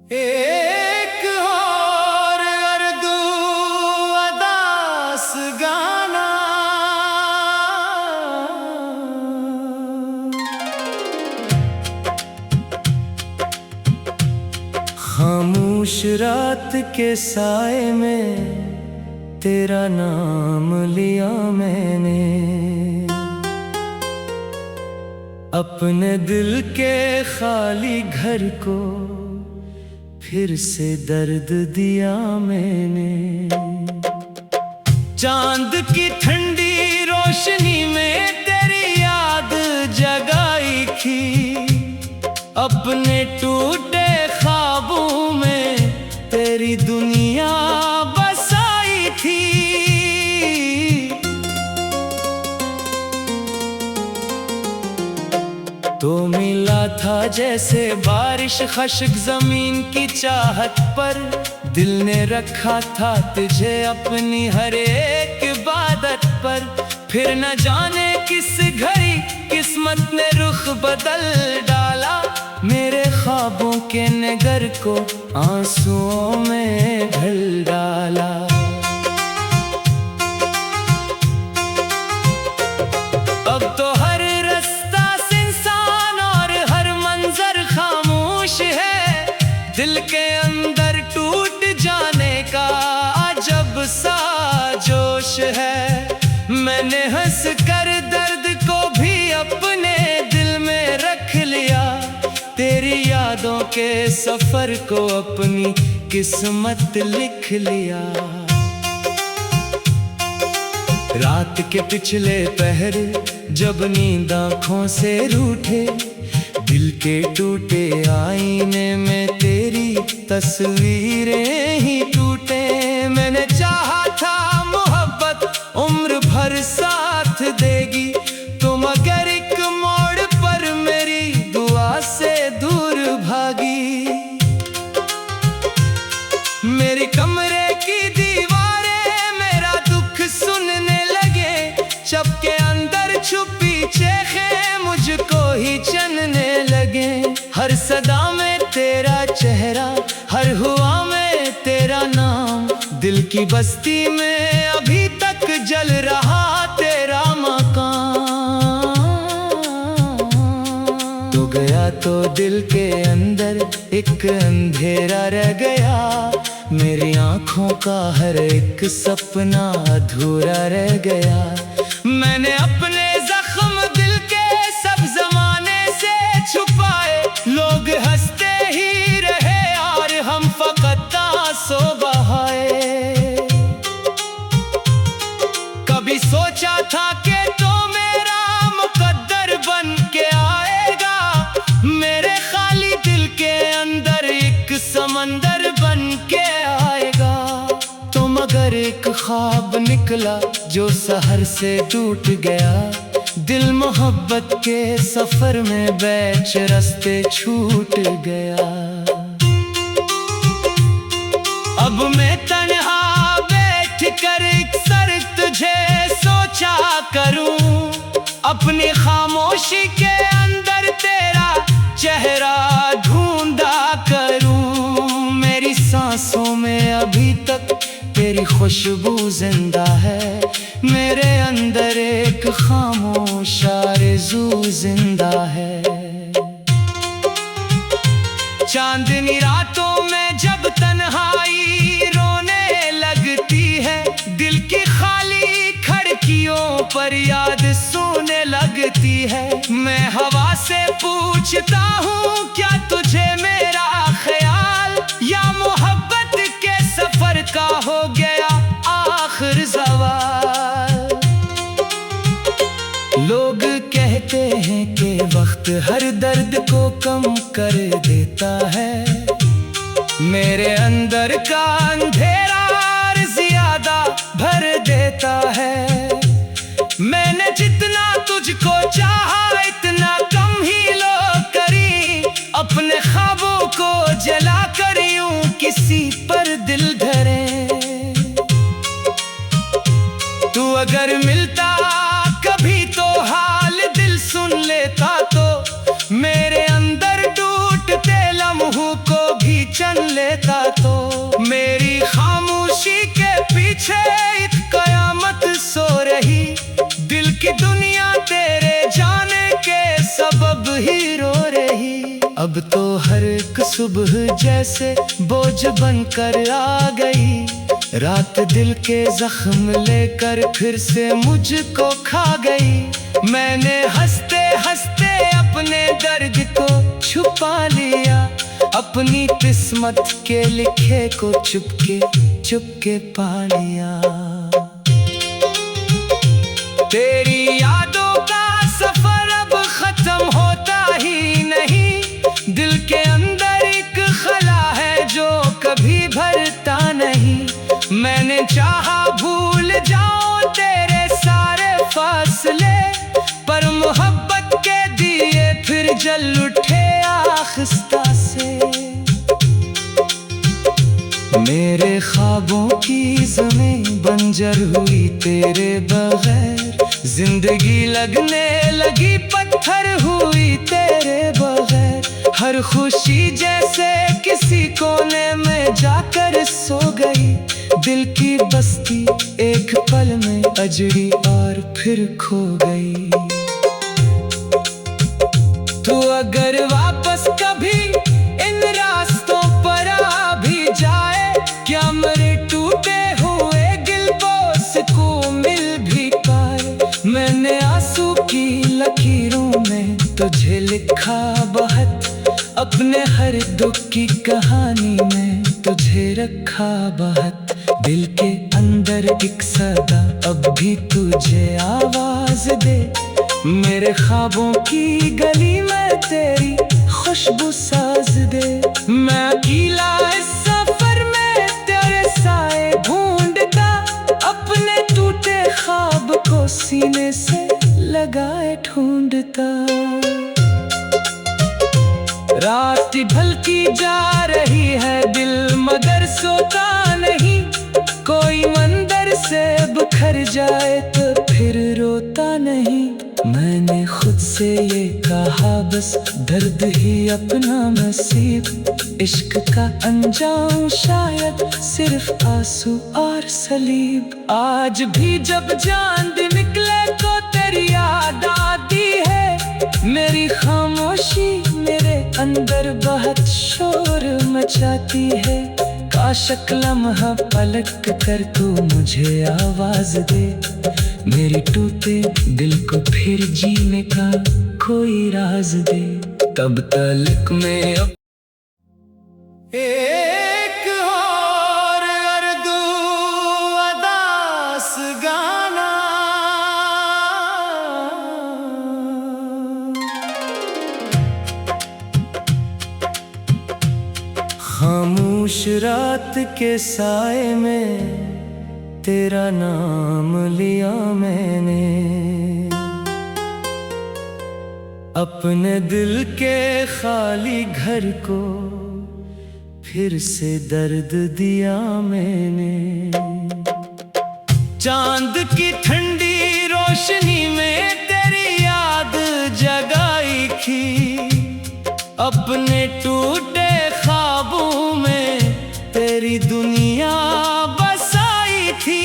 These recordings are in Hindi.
एक और अर्दू अदास गाना खामोश रात के साए में तेरा नाम लिया मैंने, अपने दिल के खाली घर को फिर से दर्द दिया मैंने। चांद की ठंडी रोशनी में तेरी याद जगाई थी, अपने टूटे ख्वाबों में तेरी दुनिया बसाई थी। तो मिला था जैसे बारिश खश्क जमीन की चाहत पर, दिल ने रखा था तुझे अपनी हर एक इबादत पर। फिर न जाने किस घड़ी किस्मत ने रुख बदल डाला, मेरे ख्वाबों के नगर को आंसुओं में ढल डाला। अब तो हर रास्ता सुनसान और हर मंजर खामोश है, दिल के अंदर टूट जाने का अजब सा जोश है। मैंने हंस कर दर्द को भी अपने दिल में रख लिया, तेरी यादों के सफर को अपनी किस्मत लिख लिया। रात के पिछले पहर जब नींद आँखों से रूठे, दिल के टूटे आईने में तेरी तस्वीरें ही टूटे। मैंने चाहा था मोहब्बत उम्र भर साथ देगी, तुम अगर एक मोड़ पर मेरी दुआ से दूर भागी। मेरी कमरे की दीवारें मेरा दुख सुनने लगे, सबके अंदर छुपी चेखें मुझको ही चनने लगे। हर सदा में तेरा चेहरा, हर हुआ में तेरा नाम, दिल की बस्ती में अभी तक जल रहा तेरा मकान। तो गया तो दिल के अंदर एक अंधेरा रह गया, मेरी आँखों का हर एक सपना अधूरा रह गया। मैंने अपने जख्म दिल के सब जमाने से छुपाए, लोग हंसते ही रहे और हम फकत आंसू बहाए। कभी सोचा था कि तो मेरा मुकद्दर बन के आएगा, मेरे खाली दिल के अंदर एक समंदर बन के आएगा। तो मगर एक ख्वाब निकला जो सहर से टूट गया, दिल मोहब्बत के सफर में बैठ रास्ते छूट गया। अब मैं तन्हा बैठ कर अक्सर तुझे सोचा करूं, अपनी खामोशी के अंदर तेरा चेहरा ढूंढा करूं। मेरी सांसों में अभी तक तेरी खुशबू जिंदा है, मेरे अंदर एक खामोश आरज़ू जिंदा है। चांदनी रातों में जब तन्हाई रोने लगती है, दिल की खाली खिड़कियों पर याद सोने लगती है। मैं हवा से पूछता हूँ क्या तुझे मेरा ख्याल, या मोहब्बत के सफर का हो गया आखिर सवाल। लोग कहते हैं कि वक्त हर दर्द को कम कर देता है, मेरे अंदर का अंधेरा और ज्यादा भर देता है। मैंने जितना तुझको चाहा इतना कम ही लोग करी, अपने ख्वाबों को जला कर यूं किसी पर दिल धरे। तू अगर मिलता कभी तो हाल दिल सुन लेता, तो मेरे अंदर टूटते लम्हों को भी चंद जीवन लेता तो मेरी खामोशी के पीछे एक कयामत सो रही। दिल की दुनिया तेरे जाने के सबब ही रो रही। अब तो हर एक सुबह जैसे बोझ बनकर आ गई। रात दिल के जख्म लेकर फिर से मुझको खा गई। मैंने हंसते हंसते अपने दर्द को छुपा लिया। अपनी किस्मत के लिखे को चुपके चुपके पा लिया। तेरी यादों का सफर अब खत्म होता ही नहीं। दिल के अंदर एक खला है जो कभी भरता नहीं। मैंने चाहा भूल जाऊं तेरे सारे फासले, पर मोहब्बत के दिए फिर जल उठे आखिस्ता से। मेरे ख्वाबों की ज़मीं बंजर हुई तेरे बगैर। जिंदगी लगने लगी पत्थर हुई तेरे बगैर। हर खुशी जैसे किसी कोने में जाकर सो गई। दिल की बस्ती एक पल में अजड़ी और फिर खो गई। तू अगर वापस कभी इन रास्तों पर आ भी जाए, क्या मेरे टूटे हुए गिल्बोस को मिल भी पाए। मैंने आंसू की लकीरों में तुझे लिखा बहुत, अपने हर दुख की कहानी में तुझे रखा बहुत। दिल के अंदर एक सदा अब भी तुझे आवाज दे। मेरे ख्वाबों की गली में तेरी खुशबू साज दे। मैं अकेला इस सफर में तेरे साए ढूंढता, अपने टूटे ख्वाब को सीने से लगाए ढूंढता। रात ढलती जा रही है दिल मगर सोता नहीं। कोई मंदिर से बिखर जाए तो फिर रोता नहीं। मैंने खुद से ये कहा बस दर्द ही अपना नसीब। इश्क का अंजाम शायद सिर्फ आंसू और सलीब। आज भी जब चांद निकले तो तेरी याद आती है। मेरी खामोशी मेरे अंदर बहुत शोर मचाती है। काश एक लम्हा पलट कर तू मुझे आवाज दे। मेरी टूटे दिल को फिर जीने का कोई राज दे। तब तलक में एक और अर्दू अदास गाना। खामोश रात के साए में तेरा नाम लिया मैंने। अपने दिल के खाली घर को फिर से दर्द दिया मैंने। चांद की ठंडी रोशनी में तेरी याद जगाई थी। अपने टूटे ख्वाबों में तेरी दुनिया बसाई थी।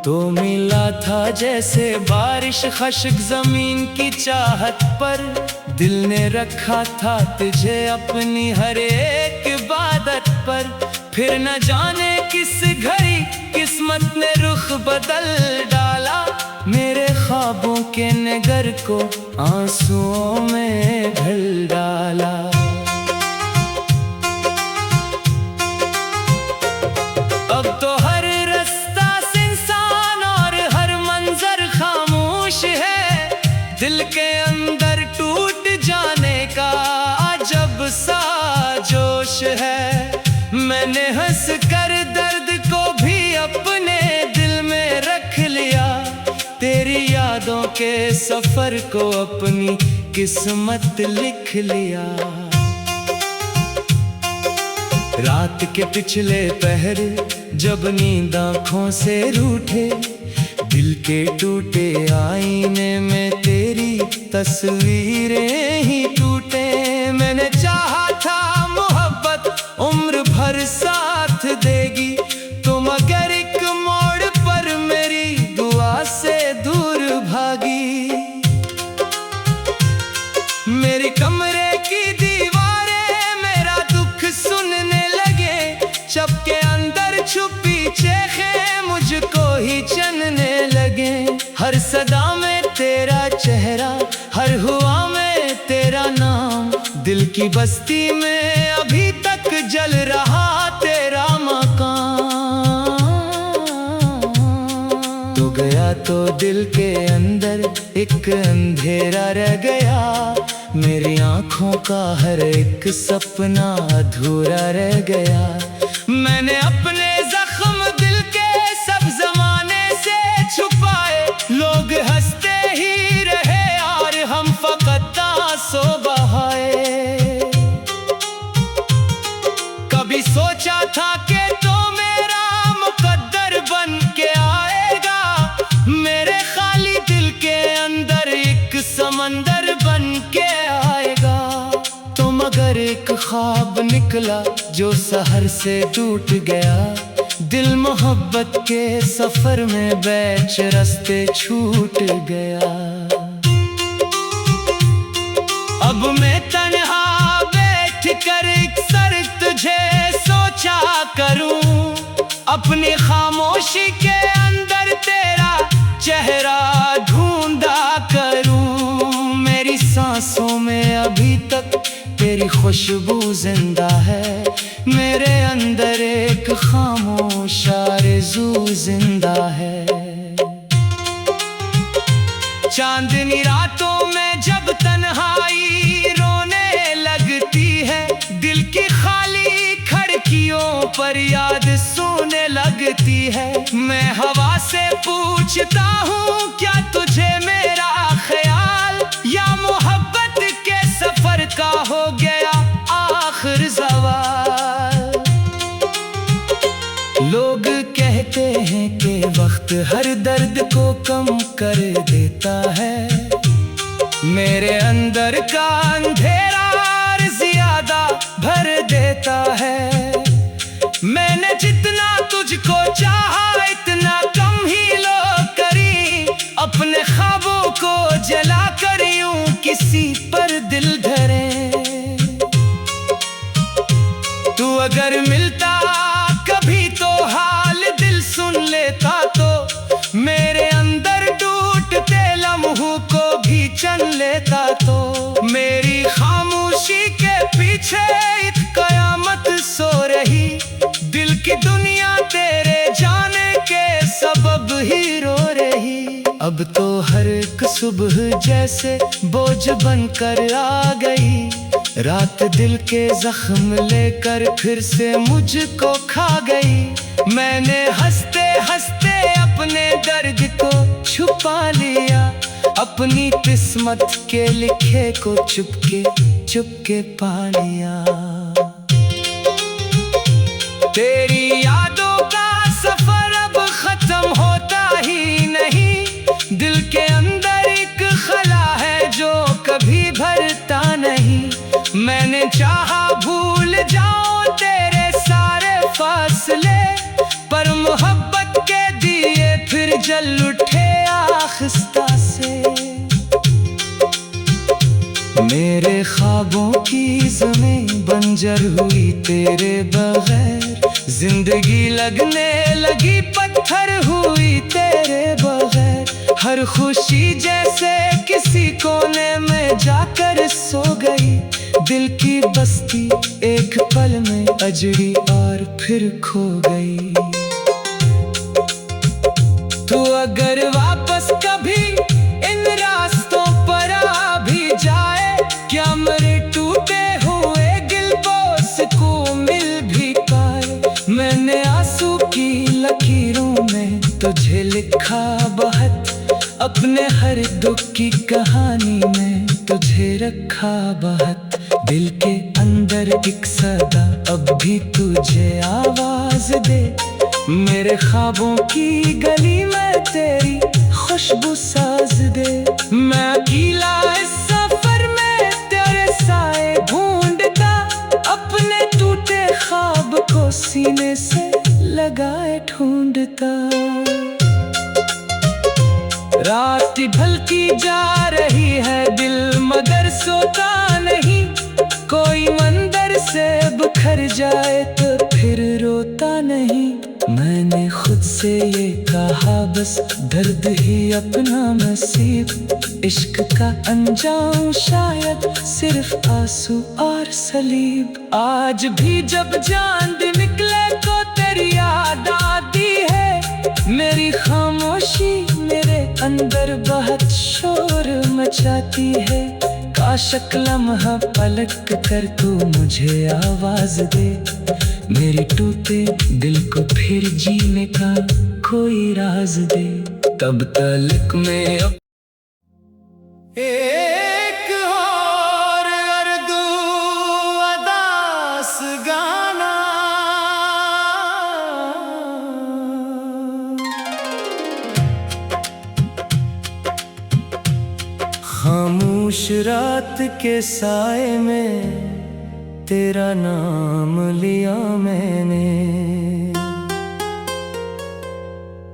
तो मिला था जैसे बारिश खश्क जमीन की चाहत पर। दिल ने रखा था तुझे अपनी हर एक इबादत पर। फिर न जाने किस घड़ी किस्मत ने रुख बदल डाला। मेरे ख्वाबों के नगर को आंसुओं में ढल डाला। अब तो हर रास्ता सुनसान और हर मंजर खामोश है। दिल के अंदर टूट जाने का अजब सा जोश है। मैंने हंस कर दर्द को भी अपने दिल में रख लिया। तेरी यादों के सफर को अपनी किस्मत लिख लिया। रात के पिछले पहर जब नींद आँखों से रूठे। दिल के टूटे आईने में तेरी तस्वीरें ही टूटे। मैंने चाहा था मोहब्बत उम्र भर साथ देगी, तुम अगर एक मोड़ पर मेरी दुआ से दूर भागी। मेरी कमरे की दीवारें मेरा दुख सुनने लगे, चपके अंदर छुपी चेखें मुझको ही चनने लगे। हर सदा में तेरा चेहरा, हर हुआ में तेरा नाम, दिल की बस्ती में अभी तक जल रहा तेरा मकान। तू गया तो दिल के अंदर एक अंधेरा रह गया, मेरी आंखों का हर एक सपना अधूरा रह गया। मैंने अपने जख्म दिल के सब जमाने से छुपाए, लोग हंसते ही रहे और हम फकत आंसू बहाए। कभी सोचा था कि तो मेरा मुकद्दर बन के आएगा, मेरे खाली दिल के अंदर एक समंदर बन के आएगा। तो मगर एक ख्वाब निकला जो सहर से टूट गया, दिल मोहब्बत के सफर में बैच रास्ते छूट गया। अब मैं तन्हा बैठ कर अक्सर तुझे सोचा करूं, अपनी खामोशी के अंदर तेरा चेहरा ढूंढा करूं। मेरी सांसों में अभी तक तेरी खुशबू जिंदा है, मेरे अंदर एक खामोश आरज़ू जिंदा है। चांदनी रातों में जब तन्हाई रोने लगती है, दिल की खाली खिड़कियों पर याद सोने लगती है। मैं हवा से पूछता हूँ क्या तुझे मेरा ख्याल, या मोहब्बत के सफर का हो गया आखिर सवाल। लोग कहते हैं कि वक्त हर दर्द को कम कर देता है, मेरे अंदर का अंधेरा और ज्यादा भर देता है। मैंने जितना तुझको चाहा इतना कम ही लोग करी, अपने ख्वाबों को जला कर यूं किसी पर दिल धरे। तू अगर मिलता कभी तो हाल दिल सुन लेता, तो मेरे अंदर टूटते लम्हों को भी चन लेता। तो मेरी खामोशी के पीछे एक कयामत सो रही, दिल की दुनिया तेरे जाने के सबब ही रो रही। अब तो हर एक सुबह जैसे बोझ बनकर आ गई, रात दिल के जख्म लेकर फिर से मुझको खा गई। मैंने हंसते हंसते अपने दर्द को छुपा लिया, अपनी किस्मत के लिखे को चुपके चुपके पा लिया। तेरी यादों का सफर अब खत्म होता ही नहीं, दिल के अंदर एक खला है जो कभी भरता नहीं। मैंने चाहा भूल जाऊं तेरे सारे फासले, पर मोहब्बत के दिए फिर जल उठे आखिस्ता से। मेरे ख्वाबों की ज़मीं बंजर हुई तेरे बगैर, जिंदगी लगने लगी पत्थर हुई तेरे बगैर। हर खुशी जैसे किसी कोने में जाकर सो गई, दिल की बस्ती एक पल में अजड़ी और फिर खो गई। तू अगर वापस कभी इन रास्तों पर आ भी जाए, क्या मेरे टूटे हुए गिलबोस को मिल भी पाए। मैंने आंसू की लकीरों में तुझे लिखा बहुत, अपने हर दुख की कहानी में तुझे रखा बहुत। दिल के अंदर एक सदा अब भी तुझे आवाज दे, मेरे ख्वाबों की गली में तेरी खुशबू साज दे। मैं अकेला मैं ढूंढता। रात ढलती जा रही है, दिल मगर सोता नहीं। कोई मंदिर से बिखर जाए तो फिर रोता नहीं। मैंने खुद से ये कहा, बस दर्द ही अपना नसीब। इश्क का अंजाम शायद सिर्फ आंसू और सलीब। आज भी जब चांद निकले तो तेरी याद आती है। मेरी खामोशी मेरे अंदर बहुत शोर मचाती है। काश एक लम्हा पलट कर तू मुझे आवाज दे। मेरे टूटे दिल को फिर जीने का कोई राज दे। तब तलक में एक और अर्दू अदास गाना। खामोश रात के साए में तेरा नाम लिया मैंने।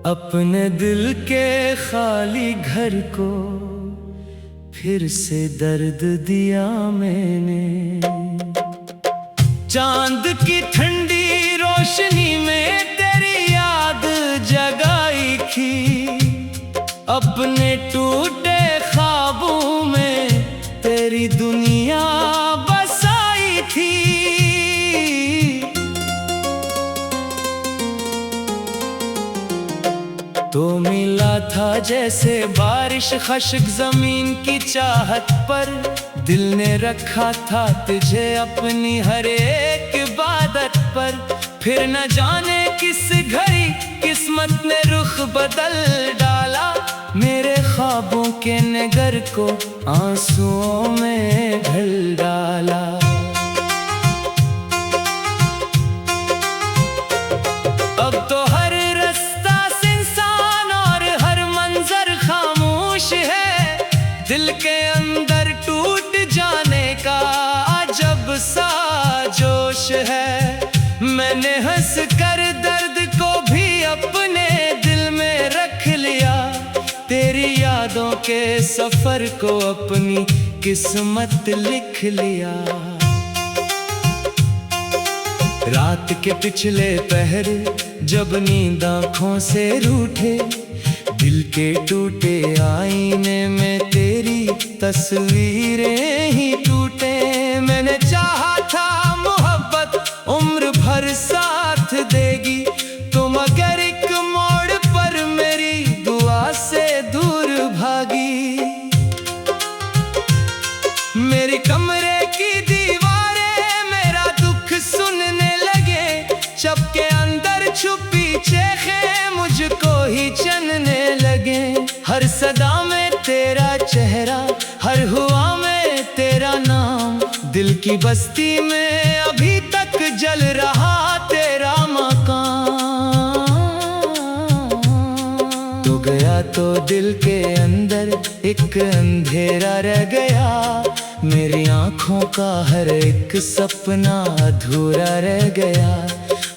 अपने दिल के खाली घर को फिर से दर्द दिया मैंने। चांद की ठंडी रोशनी में तेरी याद जगाई थी। अपने टूटे ख्वाबों में तेरी दुनिया बसाई थी। तो मिला था जैसे बारिश खश्क जमीन की चाहत पर। दिल ने रखा था तुझे अपनी हर एक इबादत पर। फिर न जाने किस घड़ी किस्मत ने रुख बदल डाला। मेरे ख्वाबों के नगर को आंसुओं में ढल डाला। अब तो हर रास्ता सुनसान और हर मंजर खामोश है। दिल के अंदर टूट जाने का अजब सा जोश है। मैंने हंस कर दर्द को भी अपने दिल में रख लिया। तेरी यादों के सफर को अपनी किस्मत लिख लिया। रात के पिछले पहर जब नींद आँखों से रूठे। दिल के टूटे आईने में तेरी तस्वीरें ही टूटे। मैंने चाहा था मोहब्बत उम्र भर साथ देगी। तुम अगर एक मोड़ पर मेरी दुआ से दूर भागी। मेरी कमरे की दीवारें मेरा दुख सुनने लगे। चपके अंदर छुपी चेखें मुझको ही चनने लगे। हर सदा में तेरा चेहरा, हर हुआ में तेरा नाम। दिल की बस्ती में अभी तक जल रहा तेरा मकान। तो गया तो दिल के अंदर एक अंधेरा रह गया। मेरी आँखों का हर एक सपना अधूरा रह गया।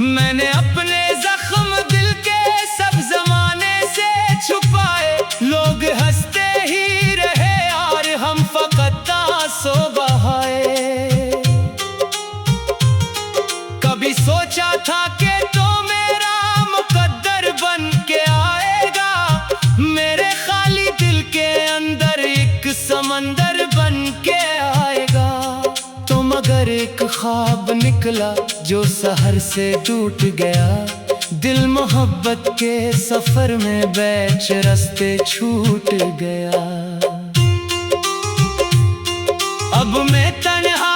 मैंने अपने जख्म दिल के सब जमाने से छुपाए। लोग हंसते ही रहे और हम फकत आंसू बहाए। कभी सोचा था कि तो मेरा मुकद्दर बन के आएगा। मेरे खाली दिल के अंदर एक समंदर बन के आएगा। तो मगर एक ख्वाब निकला जो सहर से टूट गया। दिल मोहब्बत के सफर में बैठ रास्ते छूट गया। अब मैं तन्हा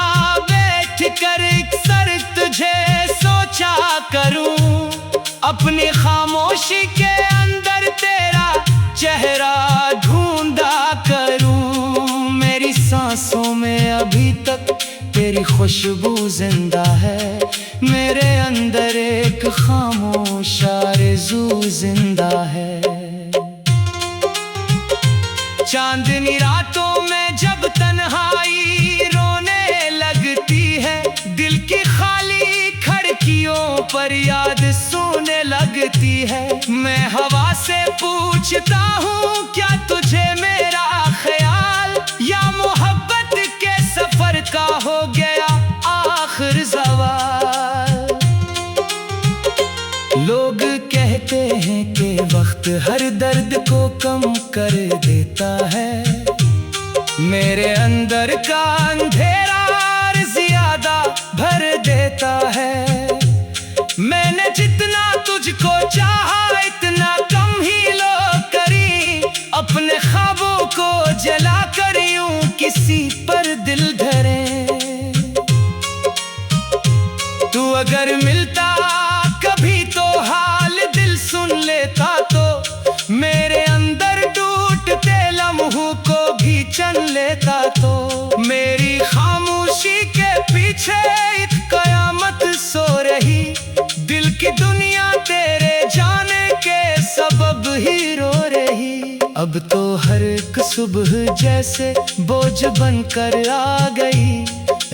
बैठ कर अक्सर तुझे सोचा करूं। अपनी खामोशी के अंदर तेरा चेहरा ढूंढा करूं। मेरी सांसों में अभी तक तेरी खुशबू जिंदा है। मेरे अंदर एक खामोश आरज़ू जिंदा है। चांदनी रातों में जब तन्हाई रोने लगती है। दिल की खाली खिड़कियों पर याद सोने लगती है। मैं हवा से पूछता हूँ क्या तुझे मेरा ख्याल, या मोहब्बत के सफर का हो गया आखिर सवाल। लोग कहते हैं कि वक्त हर दर्द को कम कर देता है, मेरे अंदर का अंधेरा और ज्यादा भर देता है। मैंने जितना तुझको चाहा इतना कम ही लोग करी, अपने ख्वाबों को जला कर यूं किसी पर दिल धरे। तू अगर मिलता कभी तो हाल दिल सुन लेता, तो मेरे अंदर टूटते लम्हों को भी चन लेता। तो मेरी खामोशी के पीछे एक कयामत सो रही, दिल की दुनिया तेरे जाने के सबब ही रो रही। अब तो हर एक सुबह जैसे बोझ बनकर आ गई,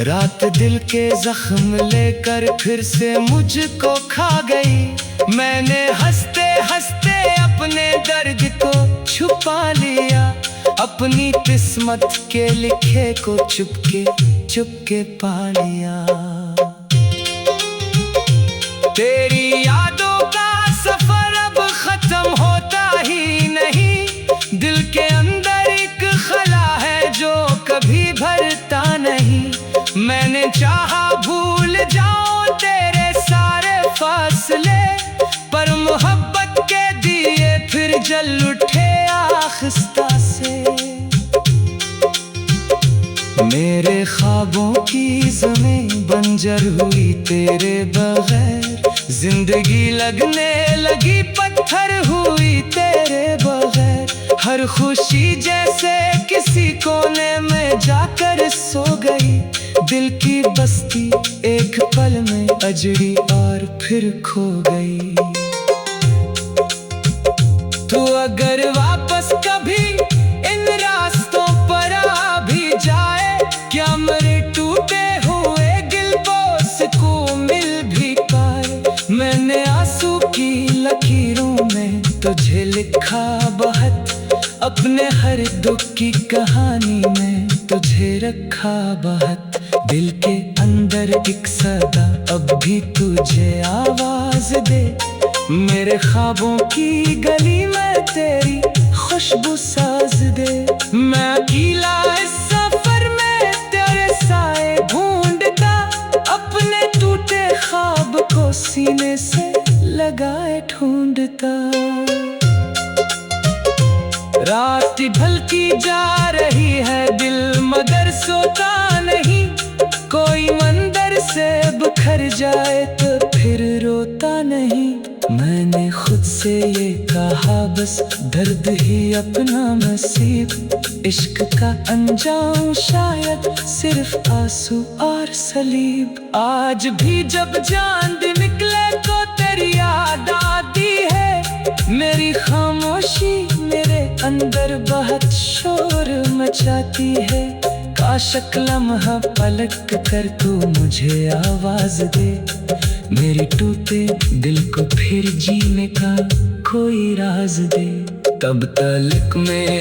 रात दिल के जख्म लेकर फिर से मुझको खा गई। मैंने हंसते हंसते अपने दर्द को छुपा लिया, अपनी किस्मत के लिखे को चुपके चुपके पा लिया। तेरी यादों का सफर अब खत्म होता ही नहीं, दिल के अंदर एक खला है जो कभी भरता नहीं। मैंने चाहा भूल जाऊं तेरे सारे फासले, पर मोहब्बत के दिए फिर जल उठे आखिस्ता से। मेरे ख्वाबों की ज़मीं बंजर हुई तेरे बगैर, जिंदगी लगने लगी पत्थर हुई तेरे बगैर। हर खुशी जैसे किसी कोने में जाकर सो गई, दिल की बस्ती एक पल में अजड़ी और फिर खो गई। तू अगर वापस कभी इन रास्तों पर आ भी जाए, क्या मेरे टूटे हुए गिल्बों को मिल भी पाए। मैंने आंसू की लकीरों में तुझे लिखा बहुत, अपने हर दुख की कहानी में तुझे रखा बहुत। दिल के अंदर एक सदा अब भी तुझे आवाज दे, मेरे ख्वाबों की गली में तेरी खुशबू साज दे। मैं अकेला इस सफर में तेरे साए ढूंढता, अपने टूटे ख्वाब को सीने से लगाए ढूंढता। रात ढलती जा रही है दिल मगर सोता नहीं, कोई मंदिर से बिखर जाए तो फिर रोता नहीं। मैंने खुद से ये कहा बस दर्द ही अपना नसीब, इश्क का अंजाम शायद सिर्फ आंसू और सलीब। आज भी जब चांद निकले तो तेरी याद आती है, मेरी खामोशी मेरे अंदर बहुत शोर मचाती है। काश लम्हा पलट कर तू मुझे आवाज दे, मेरे टूटे दिल को फिर जीने का कोई राज दे। तब तलक में